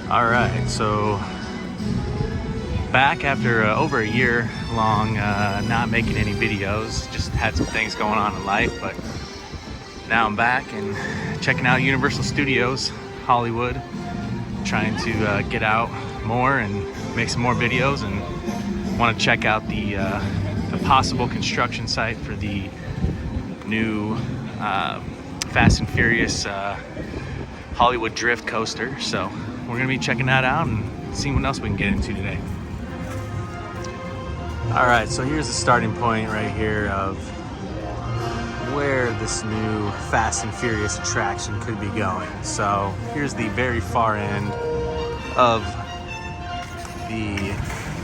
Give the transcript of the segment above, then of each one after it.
All right, so back after over a year long not making any videos. Just had some things going on in life, but now I'm back and checking out Universal Studios Hollywood, trying to get out more and make some more videos, and want to check out the possible construction site for the new Fast and Furious Hollywood Drift coaster. So we're gonna be checking that out and seeing what else we can get into today. All right, so here's the starting point right here of where this new Fast and Furious attraction could be going. So here's the very far end of the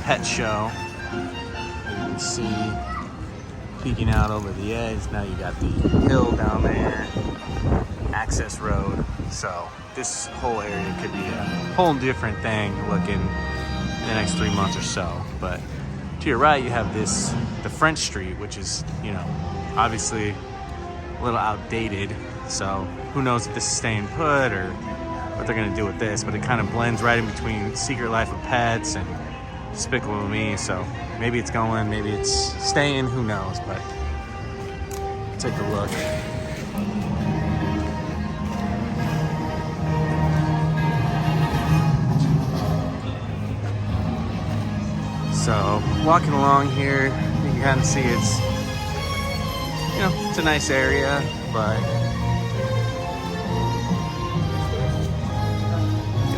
pet show. You can see peeking out over the edge. Now you got the hill down there, access road. So this whole area could be a whole different thing looking in the next 3 months or so. But to your right, you have the French Street, which is, obviously a little outdated. So who knows if this is staying put or what they're gonna do with this, but it kind of blends right in between Secret Life of Pets and Despicable Me. So maybe it's going, maybe it's staying, who knows, but take a look. So walking along here, you can kind of see it's a nice area, but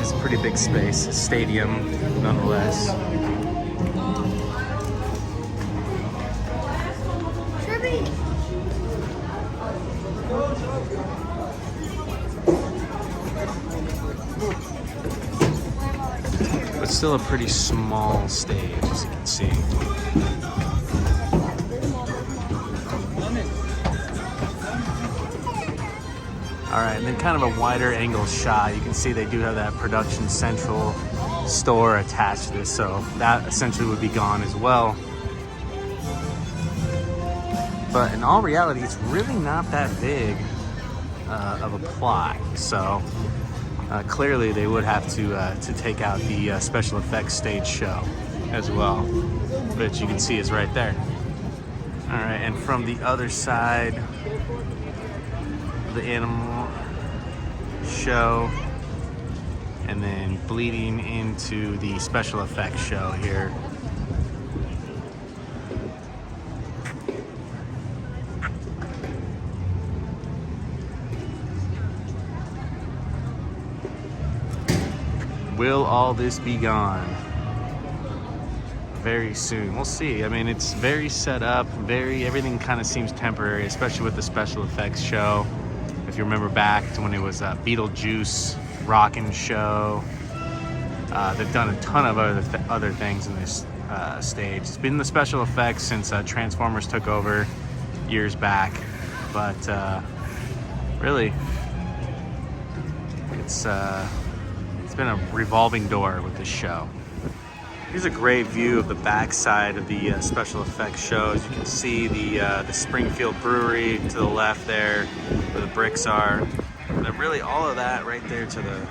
it's a pretty big space, stadium nonetheless. But still a pretty small stage, as you can see. All right, and then kind of a wider angle shot. You can see they do have that Production Central store attached to this, so that essentially would be gone as well. But in all reality, it's really not that big of a plot. So clearly they would have to take out the special effects stage show as well, which you can see is right there. All right, and from the other side, the animal show, and then bleeding into the special effects show here. Will all this be gone very soon? We'll see. I mean, it's very set up, everything kind of seems temporary, especially with the special effects show. If you remember back to when it was Beetlejuice Rockin' Show, they've done a ton of other things in this stage. It's been the special effects since Transformers took over years back, but really, it's been a revolving door with this show. Here's a great view of the backside of the special effects show. As you can see, the Springfield Brewery to the left there, where the bricks are. And then really all of that right there to the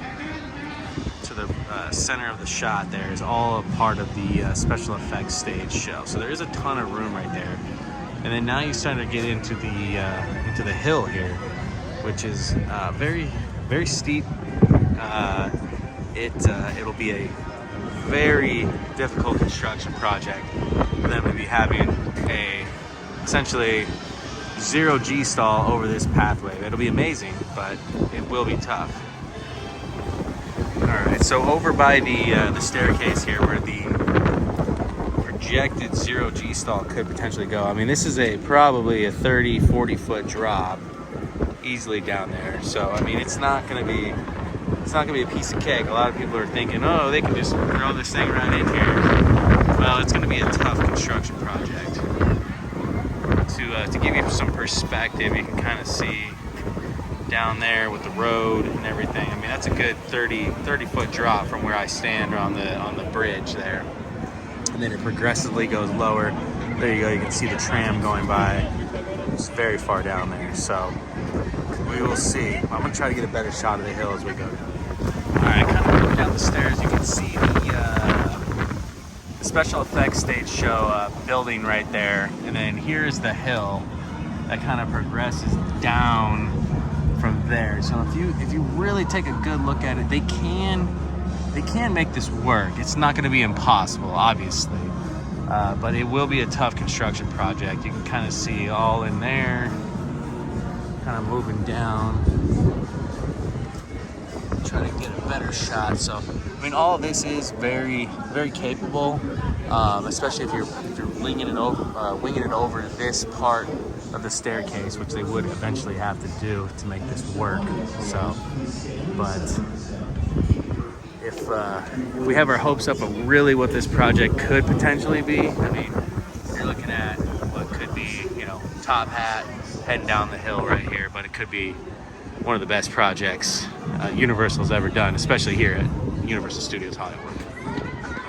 center of the shot there is all a part of the special effects stage show. So there is a ton of room right there. And then now you start to get into the hill here, which is very, very steep. It'll be a very difficult construction project for them to be having a essentially zero G stall over this pathway. It'll be amazing, but it will be tough. All right, so over by the staircase here, where the projected zero G stall could potentially go. I mean, this is probably a 30-40 foot drop easily down there. So I mean, it's not gonna be a piece of cake. A lot of people are thinking, oh, they can just throw this thing right in here. Well, it's gonna be a tough construction project. To give you some perspective, you can kind of see down there with the road and everything. I mean, that's a good 30 foot drop from where I stand on the bridge there. And then it progressively goes lower. There you go, you can see the tram going by. It's very far down there, so we will see. I'm gonna try to get a better shot of the hill as we go down. All Alright, kind of going down the stairs, you can see the special effects stage show building right there. And then here's the hill that kind of progresses down from there. So if you really take a good look at it, they can make this work. It's not going to be impossible, obviously, but it will be a tough construction project. You can kind of see all in there, kind of moving down. Try to get a better shot. So I mean, all of this is very, very capable, especially if you're winging it over this part of the staircase, which they would eventually have to do to make this work. So, but if we have our hopes up of really what this project could potentially be, I mean, you're looking at what could be, you know, top hat heading down the hill right here, but it could be one of the best projects Universal's ever done, especially here at Universal Studios Hollywood.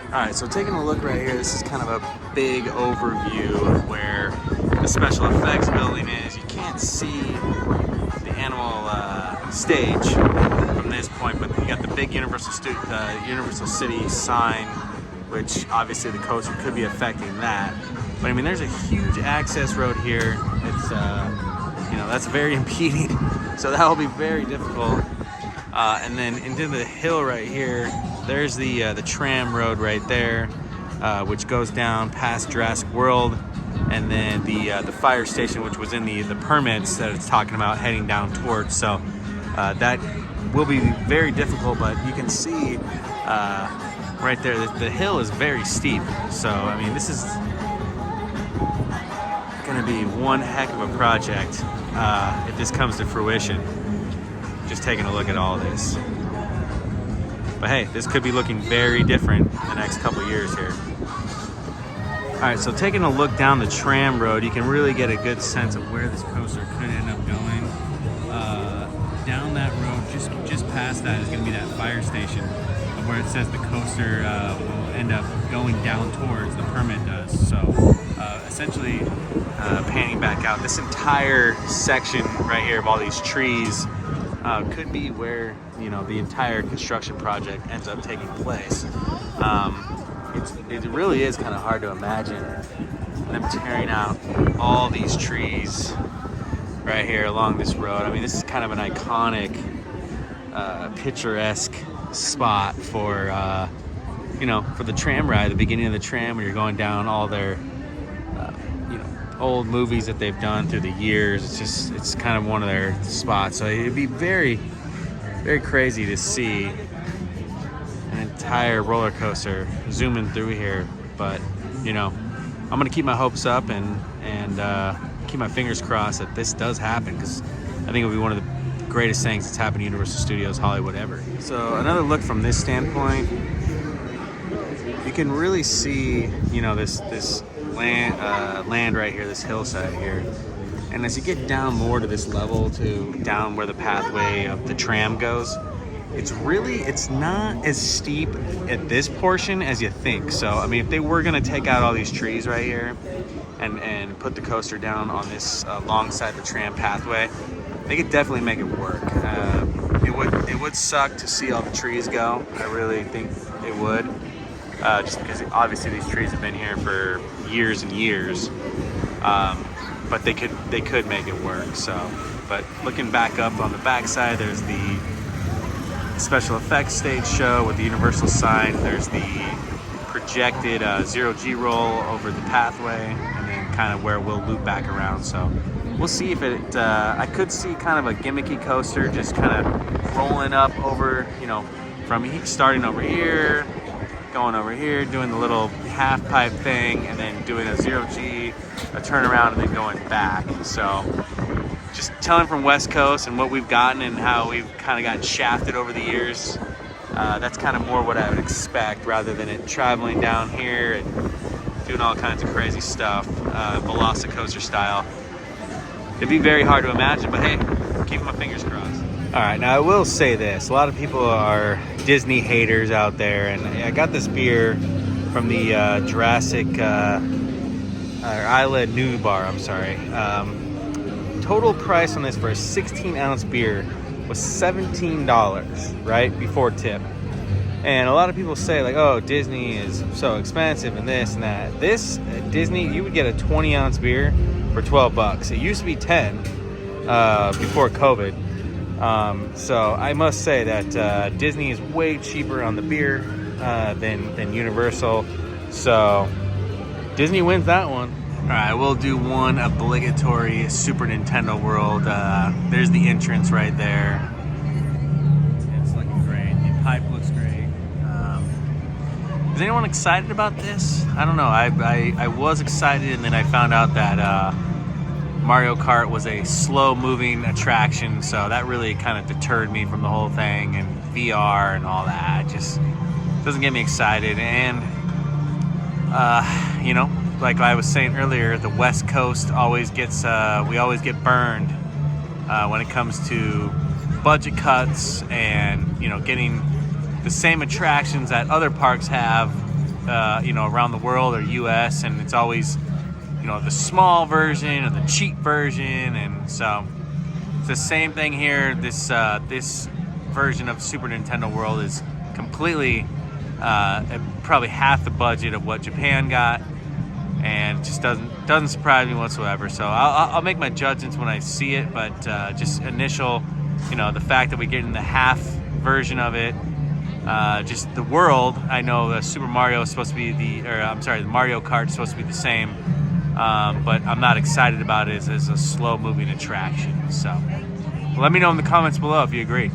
All right, so taking a look right here, this is kind of a big overview of where the special effects building is. You can't see the animal stage from this point, but you got the big Universal City sign, which obviously the coaster could be affecting that. But I mean, there's a huge access road here. It's you know, that's very impeding, so that will be very difficult. And then into the hill right here, there's the tram road right there, which goes down past Jurassic World, and then the fire station, which was in the permits that it's talking about heading down towards. So that will be very difficult, but you can see right there that the hill is very steep. So I mean, this is going to be one heck of a project if this comes to fruition. Just taking a look at all this. But hey, this could be looking very different in the next couple years here. All right, so taking a look down the tram road, you can really get a good sense of where this coaster could end up going. Down that road, just past that is going to be that fire station, where it says the coaster will end up going down towards, the permit does. So essentially, panning back out, this entire section right here of all these trees could be where, you know, the entire construction project ends up taking place. It really is kind of hard to imagine them tearing out all these trees right here along this road. I mean, this is kind of an iconic, picturesque spot for, you know, for the tram ride, the beginning of the tram, when you're going down all their, you know, old movies that they've done through the years. It's kind of one of their spots. So it'd be very, very crazy to see an entire roller coaster zooming through here. But, you know, I'm gonna keep my hopes up and keep my fingers crossed that this does happen, because I think it'll be one of the greatest things that's happened to Universal Studios Hollywood ever. So another look from this standpoint, you can really see, you know, this land right here, this hillside here. And as you get down more to this level, to down where the pathway of the tram goes, it's not as steep at this portion as you think. So I mean, if they were gonna take out all these trees right here and put the coaster down on this alongside the tram pathway, they could definitely make it work. It would suck to see all the trees go. I really think it would. Just because obviously these trees have been here for years and years, but they could make it work. So, but looking back up on the backside, there's the special effects stage show with the Universal sign. There's the projected zero-G roll over the pathway, and then kind of where we'll loop back around. So we'll see if it. I could see kind of a gimmicky coaster, just kind of rolling up over, you know, from starting over here, going over here, doing the little half pipe thing, and then doing a zero-G, a turnaround, and then going back. So just telling from West Coast and what we've gotten and how we've kind of gotten shafted over the years, that's kind of more what I would expect, rather than it traveling down here and doing all kinds of crazy stuff, Velocicoaster style. It'd be very hard to imagine, but hey, keeping my fingers crossed. All right, now I will say this. A lot of people are Disney haters out there, and I got this beer from the Jurassic Isla New Bar, I'm sorry. Total price on this for a 16-ounce beer was $17, right, before tip. And a lot of people say like, oh, Disney is so expensive and this and that. This Disney, you would get a 20-ounce beer for $12. It used to be 10 before COVID. So I must say that Disney is way cheaper on the beer than Universal. So Disney wins that one. All right, we'll do one obligatory Super Nintendo World. There's the entrance right there. It's looking great. The pipe looks great. Is anyone excited about this? I don't know. I was excited, and then I found out that Mario Kart was a slow-moving attraction, so that really kind of deterred me from the whole thing, and VR and all that. It just doesn't get me excited. And, you know, like I was saying earlier, the West Coast always gets, we always get burned when it comes to budget cuts and, you know, getting the same attractions that other parks have, you know, around the world or US, and it's always, you know, the small version or the cheap version. And so it's the same thing here. This version of Super Nintendo World is completely probably half the budget of what Japan got, and it just doesn't surprise me whatsoever. So I'll make my judgments when I see it, but just initial, you know, the fact that we're getting the half version of it, just the world. I know the Super Mario is supposed to be the Mario Kart is supposed to be the same, but I'm not excited about it as a slow moving attraction. So let me know in the comments below if you agree.